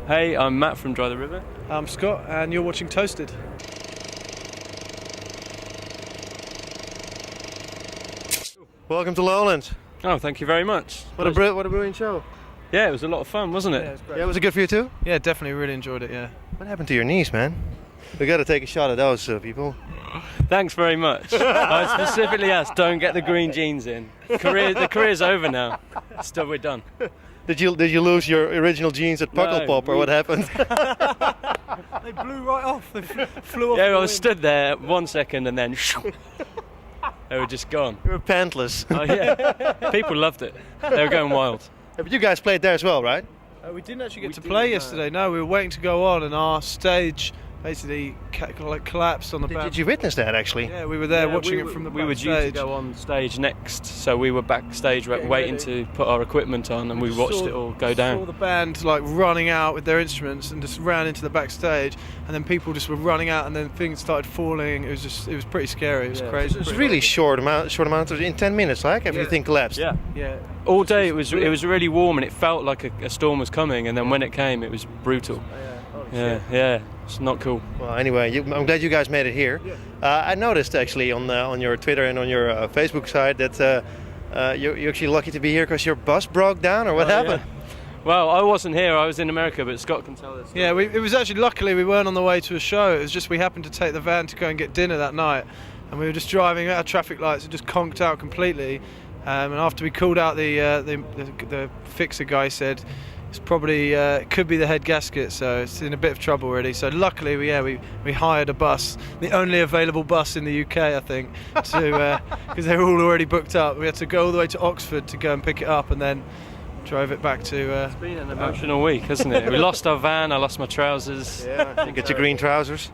Hey, I'm Matt from Dry the River. I'm Scott, and you're watching Toasted. Welcome to Lowlands. Oh, thank you very much. What a brilliant show. Yeah, it was a lot of fun, wasn't it? Yeah, it was great. Yeah, was it good for you too? Yeah, definitely, really enjoyed it, yeah. What happened to your knees, man? We got to take a shot at those people. Thanks very much. I specifically asked, don't get the green jeans in. The career's over now. Still, we're done. Did you lose your original jeans at Pukkelpop, or what happened? They blew right off. They flew off. Yeah, I was stood there 1 second and then they were just gone. You were pantless. Oh yeah, people loved it. They were going wild. Yeah, but you guys played there as well, right? We didn't actually get to play yesterday. No, we were waiting to go on, and our stage basically collapsed on the back. Did you witness that actually? Yeah, we were there watching it from the backstage. We were due to go on stage next, so we were backstage waiting to put our equipment on, and we watched it all go down. Saw the band running out with their instruments and just ran into the backstage, and then people just were running out, and then things started falling. It was pretty scary. It was crazy. It was really short amount. In 10 minutes, everything collapsed. Yeah. All day it was really warm, and it felt like a storm was coming, and then when it came, it was brutal. Yeah. It's not cool. Well, anyway, I'm glad you guys made it here. I noticed actually on your Twitter and on your Facebook side that you're actually lucky to be here because your bus broke down, or what happened? Yeah. Well, I wasn't here. I was in America, but Scott can tell us. Yeah, it was actually, luckily we weren't on the way to a show. It was just we happened to take the van to go and get dinner that night, and we were just driving out of traffic lights and just conked out completely. And after we called out the fixer guy, said it's probably could be the head gasket, so it's in a bit of trouble really. So luckily we hired a bus, the only available bus in the UK, I think, to because they were all already booked up. We had to go all the way to Oxford to go and pick it up, and then drove it back to. It's been an emotional week, hasn't it? We lost our van. I lost my trousers. Yeah, you get your green trousers.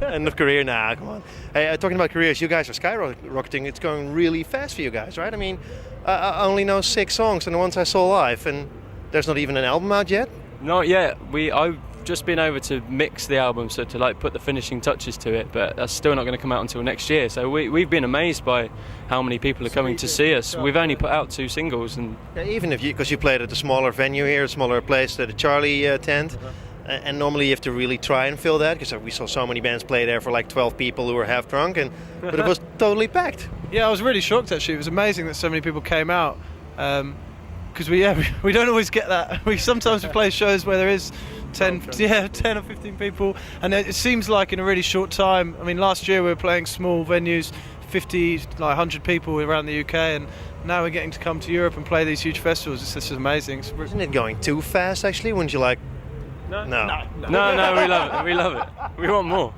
End of career. Nah, come on. Hey, talking about careers, you guys are skyrocketing. It's going really fast for you guys, right? I mean, I only know 6 songs, and the ones I saw live, and there's not even an album out yet? Not yet. I've just been over to mix the album, so to put the finishing touches to it, but that's still not going to come out until next year. So we've been amazed by how many people are coming to see us. We've only put out 2 singles, and even because you played at a smaller venue here, a smaller place, at the Charlie tent, and normally you have to really try and fill that, because we saw so many bands play there for 12 people who were half drunk, but it was totally packed. Yeah, I was really shocked actually. It was amazing that so many people came out. Because we don't always get that. We sometimes play shows where there is 10 or 15 people, and it seems like in a really short time. I mean, last year we were playing small venues, 50, 100 people around the UK, and now we're getting to come to Europe and play these huge festivals. It's just amazing. Isn't it going too fast actually? Wouldn't you like? No, we love it. We love it. We want more.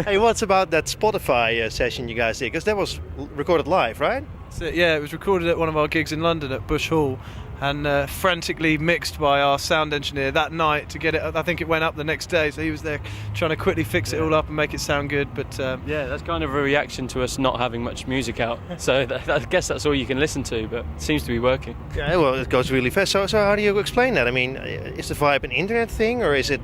Hey, what's about that Spotify session you guys did? Because that was recorded live, right? Yeah, it was recorded at one of our gigs in London at Bush Hall, and frantically mixed by our sound engineer that night to get it. I think it went up the next day, so he was there trying to quickly fix it all up and make it sound good. But yeah, that's kind of a reaction to us not having much music out. So I guess that's all you can listen to, but it seems to be working. Yeah, well, it goes really fast. So how do you explain that? I mean, is the vibe an internet thing, or is it?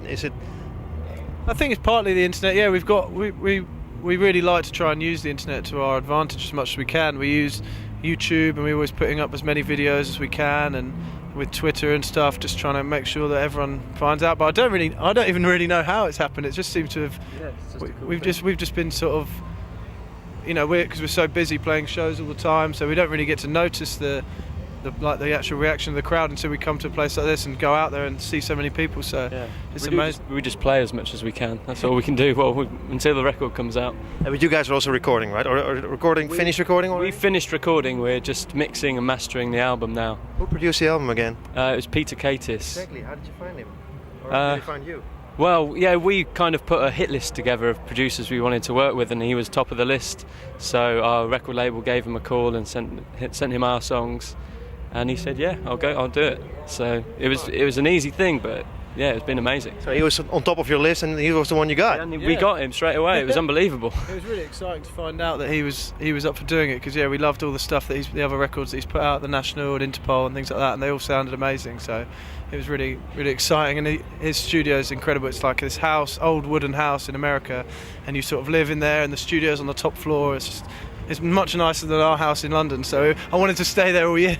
I think it's partly the internet. Yeah, we really like to try and use the internet to our advantage as much as we can. We use YouTube, and we're always putting up as many videos as we can, and with Twitter and stuff, just trying to make sure that everyone finds out. But I don't even really know how it's happened. It just seems to have. Yeah, we've just been sort of, because we're so busy playing shows all the time, so we don't really get to notice the actual reaction of the crowd until we come to a place like this and go out there and see so many people. So it's amazing. We just play as much as we can. That's all we can do. Until the record comes out. But you guys are also recording, right? Or recording? Finished recording already? We finished recording. We're just mixing and mastering the album now. Who produced the album again? It was Peter Katis. Exactly. How did you find him? Or how did he find you? Well, yeah, we kind of put a hit list together of producers we wanted to work with, and he was top of the list. So our record label gave him a call and sent him our songs. And he said, "Yeah, I'll do it." So it was an easy thing, but yeah, it's been amazing. So he was on top of your list, and he was the one you got. And we got him straight away. It was unbelievable. It was really exciting to find out that he was up for doing it, because we loved all the stuff that the other records that he's put out, the National and Interpol and things like that, and they all sounded amazing. So it was really, really exciting. And his studio is incredible. It's like this house, old wooden house in America, and you sort of live in there, and the studio's on the top floor. It's just it's much nicer than our house in London, so I wanted to stay there all year.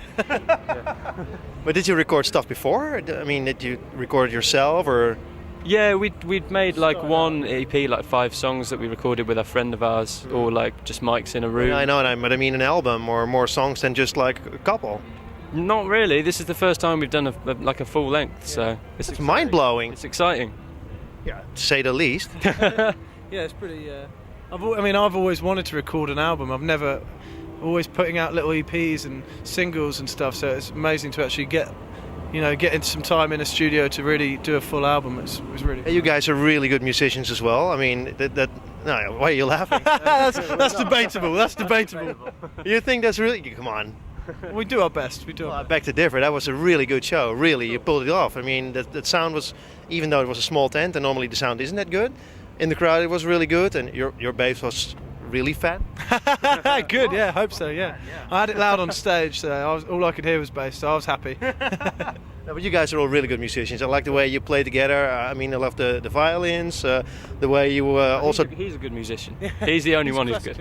But did you record stuff before? I mean, did you record it yourself or? Yeah, we'd made like one EP, like 5 songs that we recorded with a friend of ours, or like just mics in a room. Yeah, I know, but I mean an album or more songs than just like a couple. Not really. This is the first time we've done a full length, so It's mind blowing. it's exciting. Yeah, to say the least. Yeah, it's pretty. I've always wanted to record an album. I've never, always putting out little EPs and singles and stuff. So it's amazing to actually get into some time in a studio to really do a full album. It was really. You guys are really good musicians as well. I mean, no, why are you laughing? that's debatable. That's debatable. You think that's really? Come on. We do our best. We do. Well, I beg to differ. That was a really good show. Really, you pulled it off. I mean, that sound was, even though it was a small tent, and normally the sound isn't that good, in the crowd it was really good, and your bass was really fat. Good, yeah, I hope so, yeah. I had it loud on stage, so all I could hear was bass, so I was happy. No, but you guys are all really good musicians. I like the way you play together. I mean, I love the violins, the way you also. He's a good musician. He's the only one who's good.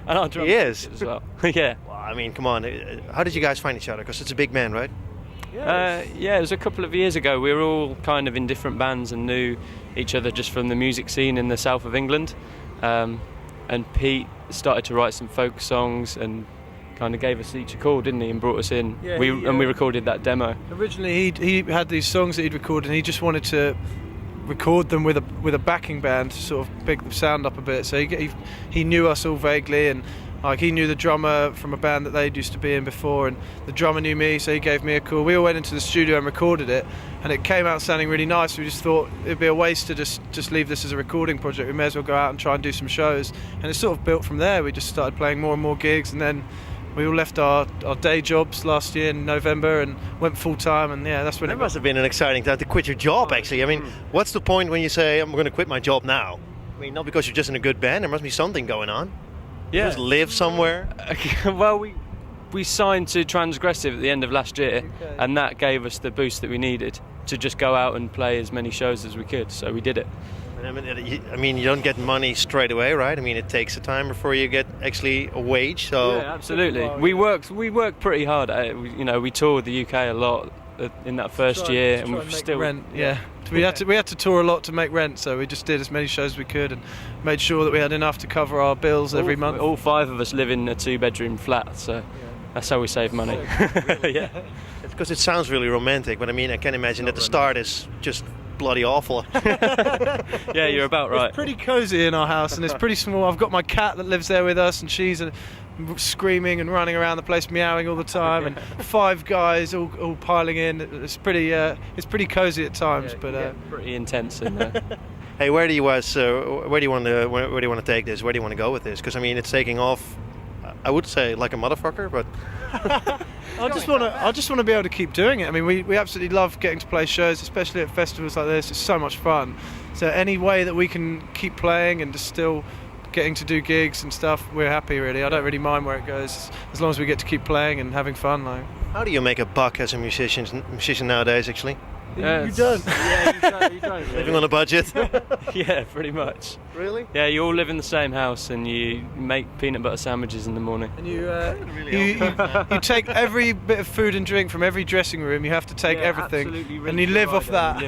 And our drummer He is. as well. Yeah. Well, I mean, come on. How did you guys find each other? Because it's a big band, right? Yeah, it was a couple of years ago. We were all kind of in different bands and knew each other just from the music scene in the south of England. And Pete started to write some folk songs and kind of gave us each a call, didn't he, and brought us in. Yeah, we recorded that demo. Originally, he had these songs that he'd recorded, and he just wanted to record them with a backing band to sort of big the sound up a bit. So he knew us all vaguely, and like he knew the drummer from a band that they'd used to be in before, and the drummer knew me, so he gave me a call. We all went into the studio and recorded it, and it came out sounding really nice. We just thought it'd be a waste to just leave this as a recording project. We may as well go out and try and do some shows, and it sort of built from there. We just started playing more and more gigs, and then we all left our day jobs last year in November and went full time, and yeah, that's when It must have been an exciting time to quit your job, actually. I mean, what's the point when you say, I'm going to quit my job now? I mean, not because you're just in a good band, there must be something going on. You just live somewhere. Well, we signed to Transgressive at the end of last year, and that gave us the boost that we needed to just go out and play as many shows as we could, so we did it. I mean, you don't get money straight away, right? I mean, it takes a time before you get actually a wage. So yeah, absolutely. We worked pretty hard at it. We toured the UK a lot in that first year, and we've still rent. Yeah, we had to tour a lot to make rent, so we just did as many shows as we could and made sure that we had enough to cover our bills every month. All 5 of us live in a 2-bedroom flat, so that's how we save money. Yeah, it's because it sounds really romantic, but I mean, I can imagine that the start is just bloody awful. Yeah, you're about right. It's pretty cozy in our house, and it's pretty small. I've got my cat that lives there with us, and she's screaming and running around the place, meowing all the time, and 5 guys all piling in. It's pretty cozy at times, but pretty intense in there. Hey, where do you want to take this? Where do you want to go with this? Because I mean, it's taking off. I would say like a motherfucker, but I just want to be able to keep doing it. I mean, we absolutely love getting to play shows, especially at festivals like this. It's so much fun. So any way that we can keep playing and just still getting to do gigs and stuff, we're happy, really. I don't really mind where it goes, as long as we get to keep playing and having fun. Like, how do you make a buck as a musician nowadays, actually? You don't. Yeah, you don't. Living on a budget. Yeah, pretty much. Really? Yeah, you all live in the same house, and you make peanut butter sandwiches in the morning. And you take every bit of food and drink from every dressing room. You have to take everything, and you live off that.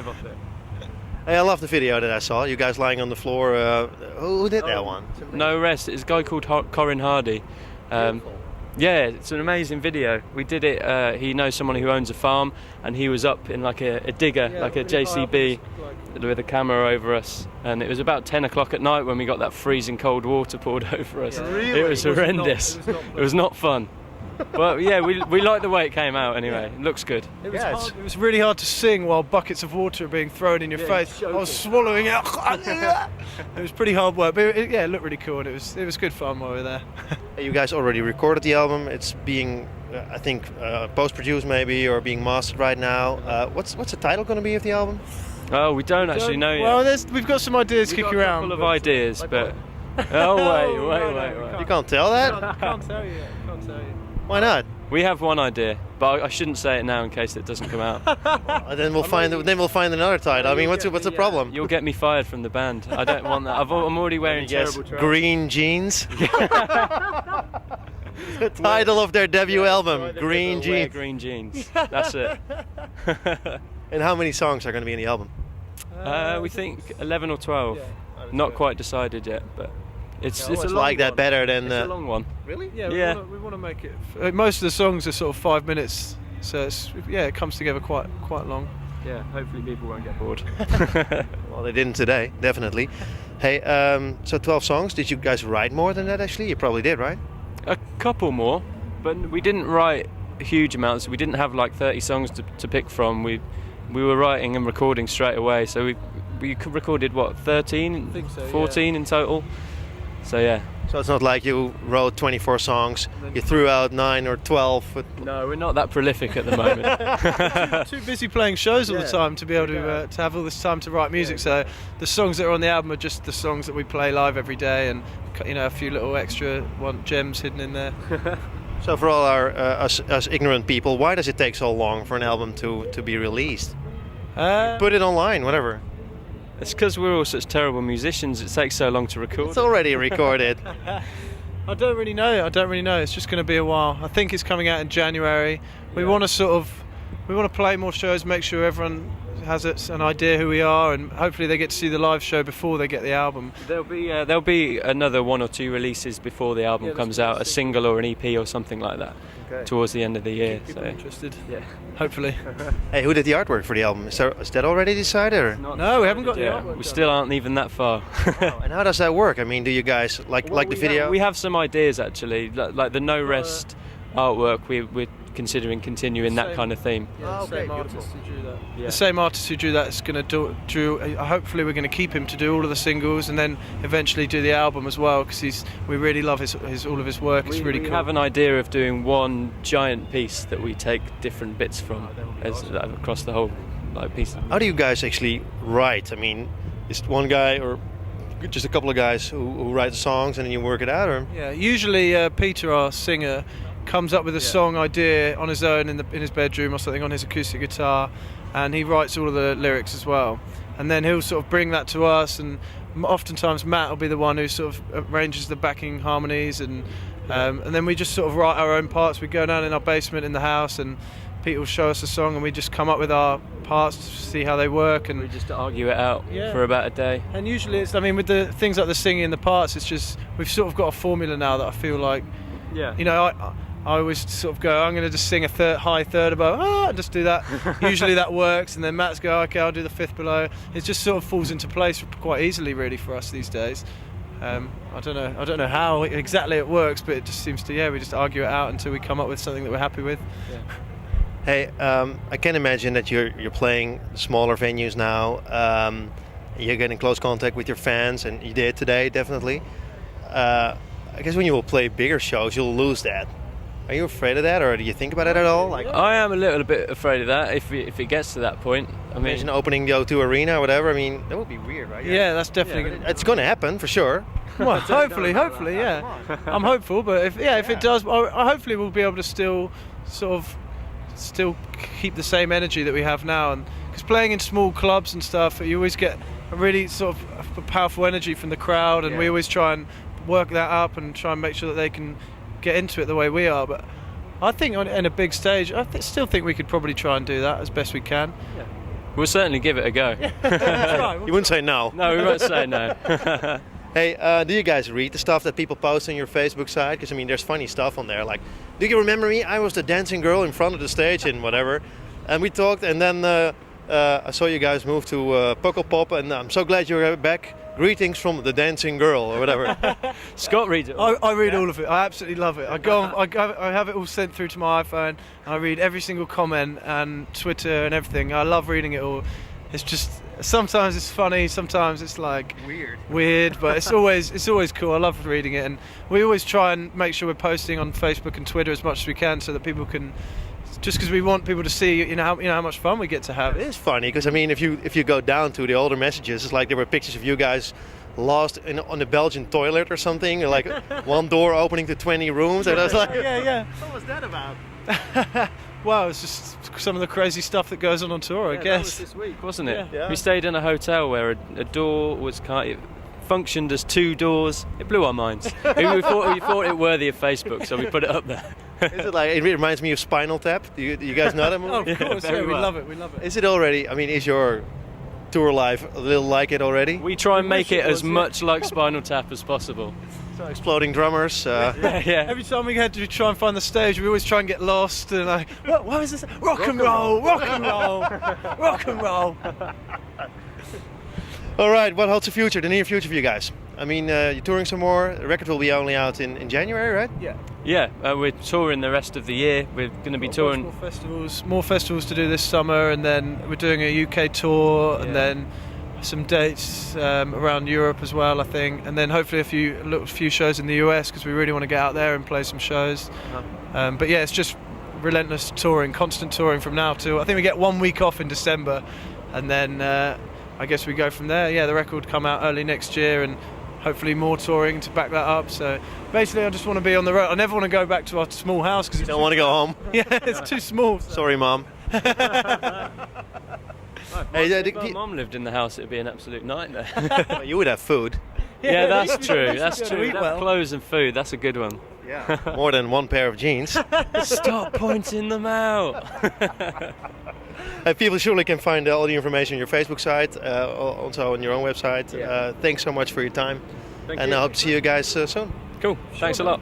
Hey, I love the video that I saw. You guys lying on the floor. Who did that one? No Rest. It's a guy called Corin Hardy. Yeah, it's an amazing video. We did it. He knows someone who owns a farm, and he was up in like a digger, like a JCB, with a camera over us. And it was about 10 o'clock at night when we got that freezing cold water poured over us. Really? It was horrendous. It was not fun. But yeah, we like the way it came out anyway. It looks good. It was really hard to sing while buckets of water are being thrown in your face. I was swallowing it. It was pretty hard work, but it looked really cool, and it was good fun while we were there. You guys already recorded the album. It's being, I think, post-produced maybe, or being mastered right now. What's the title going to be of the album? Oh, we don't actually know yet. Well, we've got some ideas kicking around. Full of ideas, but oh wait. You can't tell that? I can't tell you yet. Why not? We have one idea, but I shouldn't say it now in case it doesn't come out. And then we'll find another title. I mean, what's the problem? You'll get me fired from the band. I don't want that. I'm already wearing terrible trousers. Green Jeans. The title of their debut album, Green Jeans. Green Jeans. That's it. And how many songs are going to be in the album? We think 11 or 12. Not quite decided yet, but it's a long like that one. better than It's a long one. Really? Yeah, we want to make it. Most of the songs are sort of 5 minutes, so it comes together quite long. Yeah, hopefully people won't get bored. Well, they didn't today, definitely. Hey, so 12 songs. Did you guys write more than that? Actually, you probably did, right? A couple more, but we didn't write huge amounts. We didn't have like 30 songs to pick from. We were writing and recording straight away. So we recorded what, 13, I think so, 14 in total. So yeah. So it's not like you wrote 24 songs, you threw out 9 or 12. No, we're not that prolific at the moment. Too busy playing shows all the time to be able to have all this time to write music. So the songs that are on the album are just the songs that we play live every day, and a few little extra gems hidden in there. So for all our us ignorant people, why does it take so long for an album to be released? Put it online, whatever. It's because we're all such terrible musicians. It takes so long to record. It's already recorded. I don't really know. It's just going to be a while. I think it's coming out in January. We want to play more shows, make sure everyone has an idea who we are, and hopefully they get to see the live show before they get the album. There'll be another 1 or 2 releases before the album comes out, a single or an EP or something like that, towards the end of the year. People interested. Yeah. Hopefully. Hey, who did the artwork for the album? Is that already decided? Or? No, we haven't got the artwork. We still aren't even that far. Wow. And how does that work? I mean, do you guys like the video? We have some ideas actually, like the No Rest artwork. We're considering continuing that kind of theme. Yeah, the same artist who drew that. Yeah. The same artist who drew that is going to do. Hopefully, we're going to keep him to do all of the singles, and then eventually do the album as well. Because we really love all of his work. It's really cool. We have an idea of doing one giant piece that we take different bits from across the whole piece. How do you guys actually write? I mean, is it one guy or just a couple of guys who write the songs and then you work it out? Or? Yeah, usually Peter, our singer, comes up with a song idea on his own in his bedroom or something on his acoustic guitar, and he writes all of the lyrics as well, and then he'll sort of bring that to us, and oftentimes Matt will be the one who sort of arranges the backing harmonies, and then we just sort of write our own parts. We go down in our basement in the house, and Pete will show us a song, and we just come up with our parts to see how they work, and we just argue it out for about a day. And usually it's, with the things like the singing and the parts, it's just we've sort of got a formula now that I feel like, I always sort of go, I'm going to just sing a high third above, and just do that. Usually that works, and then Matt's go, okay, I'll do the fifth below. It just sort of falls into place quite easily, really, for us these days. I don't know how exactly it works, but it just seems to, we just argue it out until we come up with something that we're happy with. Yeah. Hey, I can imagine that you're playing smaller venues now. You're getting close contact with your fans, and you did today, definitely. I guess when you will play bigger shows, you'll lose that. Are you afraid of that, or do you think about it at all? I am a little bit afraid of that if it gets to that point. Imagine opening the O2 Arena or whatever. I mean, that would be weird, right? Yeah, that's definitely. It's going to happen for sure. Well, hopefully, yeah. I'm hopeful, but if it does, hopefully we'll be able to still keep the same energy that we have now, and because playing in small clubs and stuff, you always get a really sort of powerful energy from the crowd, and we always try and work that up and try and make sure that they can get into it the way we are. But I think in a big stage, still think we could probably try and do that as best we can. Yeah. We'll certainly give it a go. You wouldn't say no. No, we won't say no. Hey, do you guys read the stuff that people post on your Facebook side? Because there's funny stuff on there. Like, do you remember me? I was the dancing girl in front of the stage and whatever. And we talked, and then I saw you guys move to Pukkelpop, and I'm so glad you're back. Greetings from the dancing girl, or whatever. Scott reads it. I read all of it. I absolutely love it. I have it all sent through to my iPhone. And I read every single comment and Twitter and everything. I love reading it all. It's just sometimes it's funny, sometimes it's like weird, but it's always cool. I love reading it, and we always try and make sure we're posting on Facebook and Twitter as much as we can, so that people can. Just because we want people to see, how much fun we get to have. It is funny because if you go down to the older messages, it's like there were pictures of you guys lost on the Belgian toilet or something, like one door opening to 20 rooms, and I was like, yeah. What was that about? Well, it's just some of the crazy stuff that goes on tour, I That guess. was this week, wasn't it? Yeah. We stayed in a hotel where a door was it functioned as 2 doors. It blew our minds. we thought it worthy of Facebook, so we put it up there. Is it like, it reminds me of Spinal Tap. Do you guys know that movie? Oh, of course, very we well. love it. We love it. Is it already? I mean, is your tour life a little like it already? We try and make wish it it as was, yeah. much like Spinal Tap as possible. So exploding drummers. Yeah. Every time we had to try and find the stage, we always try and get lost and like, what is this? Rock and roll, rock and roll, rock and roll. All right, what holds the future, the near future for you guys? I mean, you're touring some more. The record will be only out in January, right? Yeah. Yeah, we're touring the rest of the year. We're going to be touring. More festivals to do this summer, and then we're doing a UK tour, and then some dates around Europe as well, I think, and then hopefully a few shows in the US because we really want to get out there and play some shows. But yeah, it's just relentless touring, constant touring from now till I think we get 1 week off in December, and then I guess we go from there. Yeah, the record will come out early next year, and hopefully more touring to back that up. So basically, I just want to be on the road. I never want to go back to our small house because You don't want to go home. yeah, it's too small. Sorry, Mom. If my mum lived in the house, it'd be an absolute nightmare. Well, you would have food. Yeah, that's true. That's gotta true. eat That well. Clothes and food. That's a good one. Yeah. More than one pair of jeans. Stop pointing them out. People surely can find all the information on your Facebook site, also on your own website. Yeah. Thanks so much for your time. Thank And you. I hope to see you guys soon. Cool. Thanks a lot.